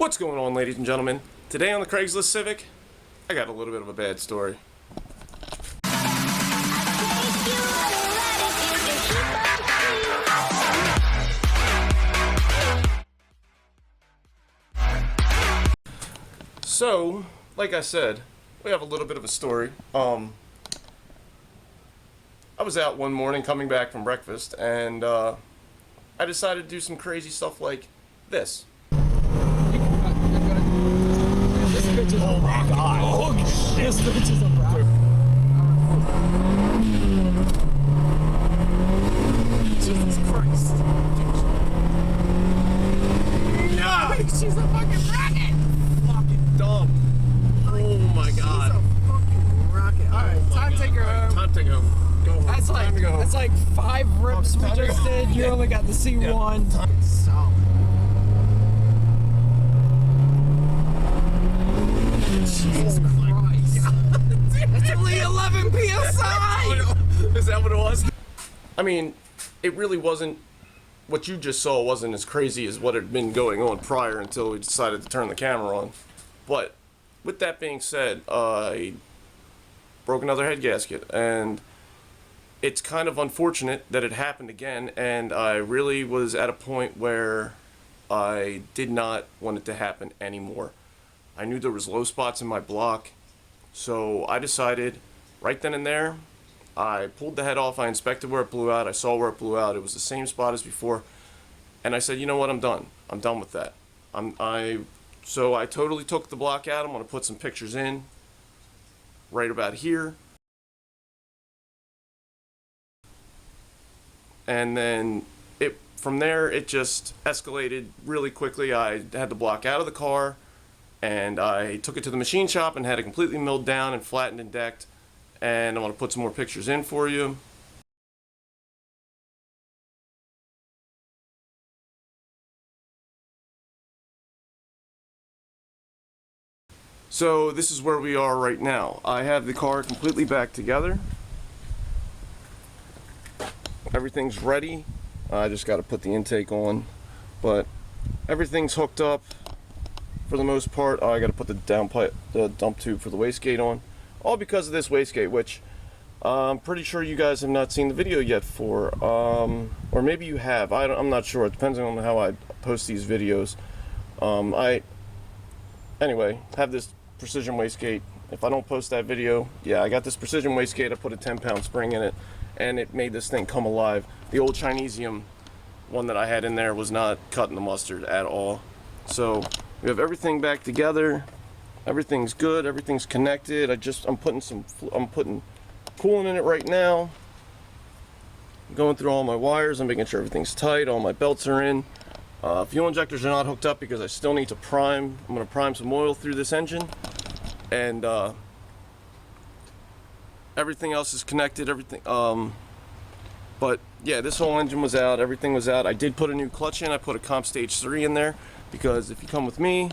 What's going on, ladies and gentlemen? Today on the Craigslist Civic, I got a little bit of a bad story. So, like I said, we have a little bit of a story. I was out one morning coming back from breakfast, and I decided to do some crazy stuff like this. Oh my god. Holy shit. This bitch is a rock. Jesus Christ. No! She's a fucking rocket! Fucking dumb. Oh my god. She's a fucking rocket. Alright, time to take her home. Time to take her home. Go home. That's like 5 rips we just did. You only got to see one. Solid. Jesus Christ. It's only 11 PSI! Is that what it was? I mean, it really wasn't, what you just saw wasn't as crazy as what had been going on prior until we decided to turn the camera on. But, with that being said, I broke another head gasket, and it's kind of unfortunate that it happened again, and I really was at a point where I did not want it to happen anymore. I knew there was low spots in my block, so I decided right then and there, I pulled the head off, I inspected where it blew out, I saw where it blew out, it was the same spot as before, and I said, you know what, I'm done with that. So I totally took the block out. I'm going to put some pictures in right about here, and then from there it just escalated really quickly. I had the block out of the car, and I took it to the machine shop and had it completely milled down and flattened and decked, and I'm going to put some more pictures in for you. So this is where we are right now. I have the car completely back together. Everything's ready. I just got to put the intake on, but everything's hooked up. For the most part, I got to put the dump tube for the wastegate on, all because of this wastegate, which I'm pretty sure you guys have not seen the video yet for, or maybe you have. I'm not sure. It depends on how I post these videos. Anyway, have this precision wastegate. If I don't post that video, yeah, I got this precision wastegate. I put a 10-pound spring in it, and it made this thing come alive. The old Chinesium one that I had in there was not cutting the mustard at all. So we have everything back together. Everything's good. Everything's connected. I'm putting coolant in it right now. I'm going through all my wires. I'm making sure everything's tight. All my belts are in. Fuel injectors are not hooked up because I still need to prime. I'm going to prime some oil through this engine, and everything else is connected. But yeah, this whole engine was out. Everything was out. I did put a new clutch in. I put a comp stage 3 in there. Because if you come with me,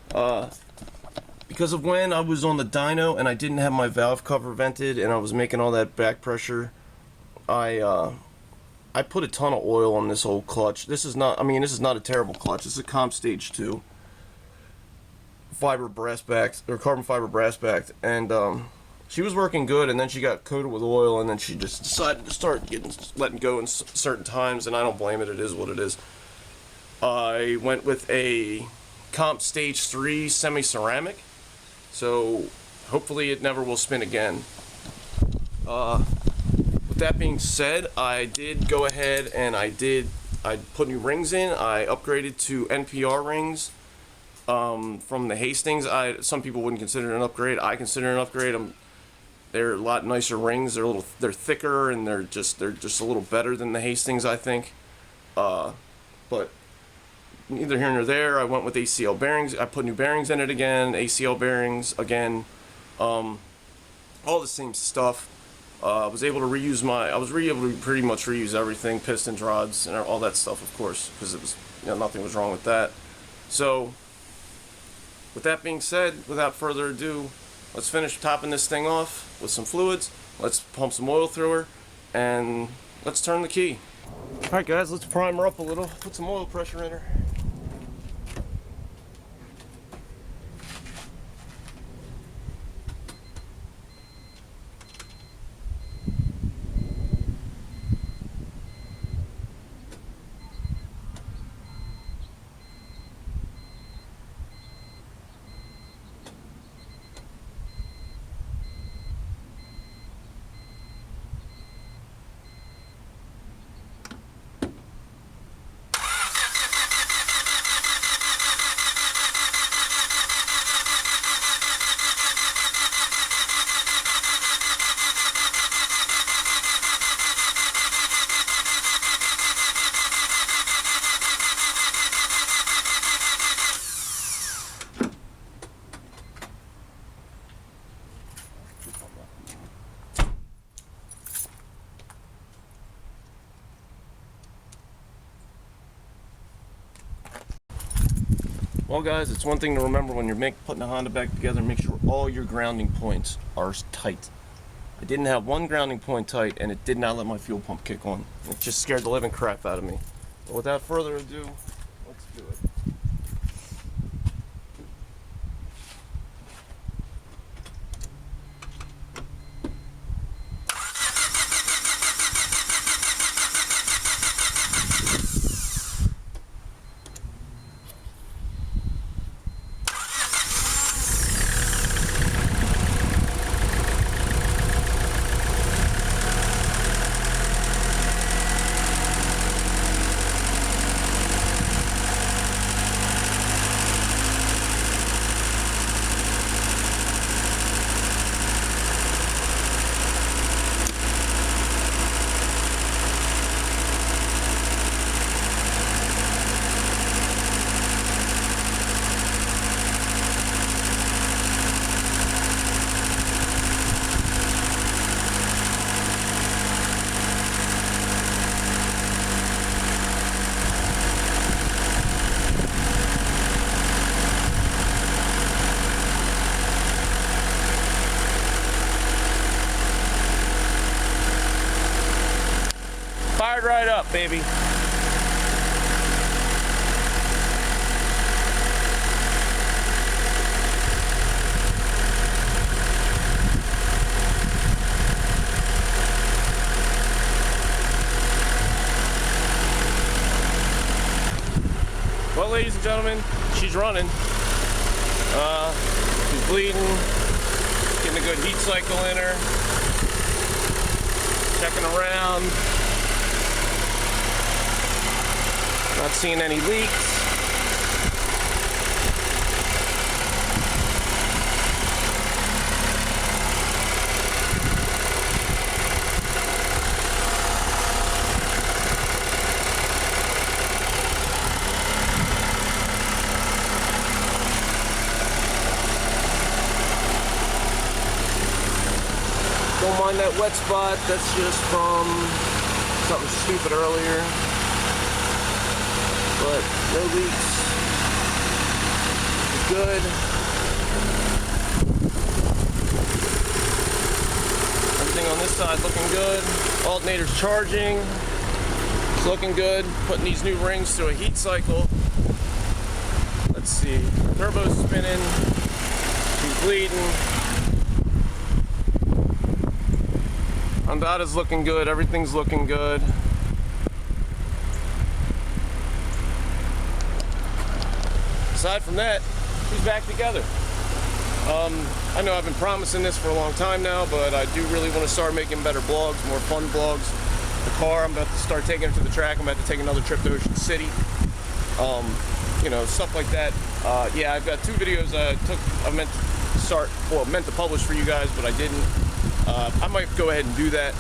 because of when I was on the dyno and I didn't have my valve cover vented and I was making all that back pressure, I put a ton of oil on this whole clutch. This is not a terrible clutch. This is a comp stage 2 fiber brass backed, or carbon fiber brass backed, and she was working good, and then she got coated with oil, and then she just decided to start letting go in certain times, and I don't blame it. It is what it is. I went with a comp stage 3 semi-ceramic, so hopefully it never will spin again. With that being said, I did go ahead and I put new rings in. I upgraded to NPR rings from the Hastings. Some people wouldn't consider it an upgrade. I consider it an upgrade. They're a lot nicer rings. They're thicker, and they're just a little better than the Hastings, I think. But neither here nor there. I went with ACL bearings. I put new bearings in it again. ACL bearings again. All the same stuff. I was able to pretty much reuse everything, pistons, rods, and all that stuff, of course, because it was, nothing was wrong with that. So, with that being said, without further ado, let's finish topping this thing off with some fluids. Let's pump some oil through her, and let's turn the key. Alright guys, let's prime her up a little, put some oil pressure in her. Well guys, it's one thing to remember when you're putting a Honda back together, make sure all your grounding points are tight. I didn't have one grounding point tight, and it did not let my fuel pump kick on. It just scared the living crap out of me. But without further ado, let's do it. Fired right up, baby. Well, ladies and gentlemen, she's running. She's bleeding. Getting a good heat cycle in her. Checking around. Not seeing any leaks. Don't mind that wet spot, that's just from something stupid earlier. But no leaks. Good. Everything on this side looking good. Alternator's charging. It's looking good. Putting these new rings through a heat cycle. Let's see. Turbo's spinning. She's bleeding. Hondada's looking good. Everything's looking good. Aside from that, she's back together. I know I've been promising this for a long time now, but I do really want to start making better vlogs, more fun vlogs. The car, I'm about to start taking it to the track. I'm about to take another trip to Ocean City. You know, stuff like that. Yeah, I've got 2 videos I meant to publish for you guys, but I didn't. I might go ahead and do that.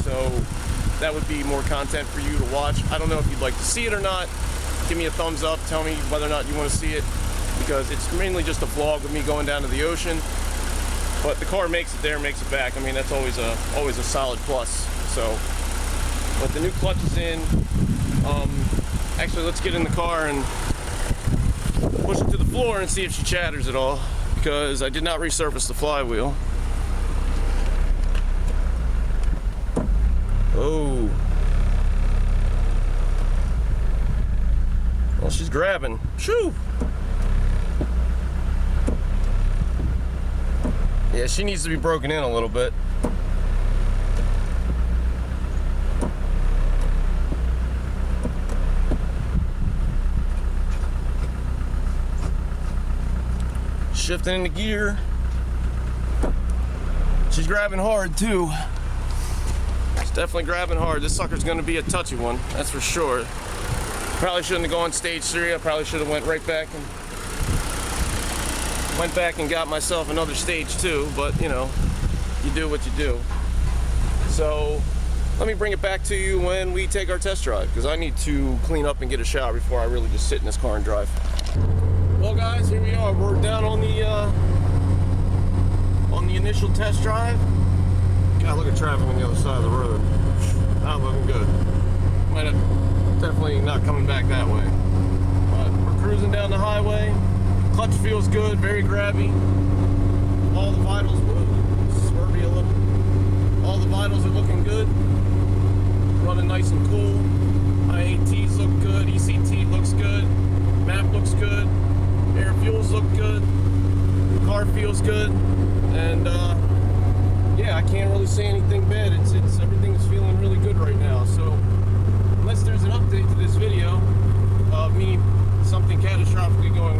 So that would be more content for you to watch. I don't know if you'd like to see it or not. Give me a thumbs up, tell me whether or not you want to see it, because it's mainly just a vlog of me going down to the ocean. But the car makes it there, makes it back. I mean, that's always a solid plus. So, but the new clutch is in. Actually, let's get in the car and push it to the floor and see if she chatters at all, because I did not resurface the flywheel. Oh. Well, she's grabbing. Shoo! Yeah, she needs to be broken in a little bit. Shifting into gear. She's grabbing hard too. She's definitely grabbing hard. This sucker's gonna be a touchy one, that's for sure. Probably shouldn't have gone stage 3. I probably should have went back and got myself another stage 2, but you know, you do what you do. So let me bring it back to you when we take our test drive, because I need to clean up and get a shower before I really just sit in this car and drive. Well guys, here we are. We're down on the initial test drive. God, look at traffic on the other side of the road. Not looking good. Might have definitely not coming back that way. But we're cruising down the highway. Clutch feels good, very grabby. All the vitals, swervy a little. All the vitals are looking good. Running nice and cool. IATs look good, ECT looks good, map looks good, air fuels look good, the car feels good, and yeah, I can't really say anything bad. It's everything's feeling really good right now. So unless there's an update to this video of me something catastrophically going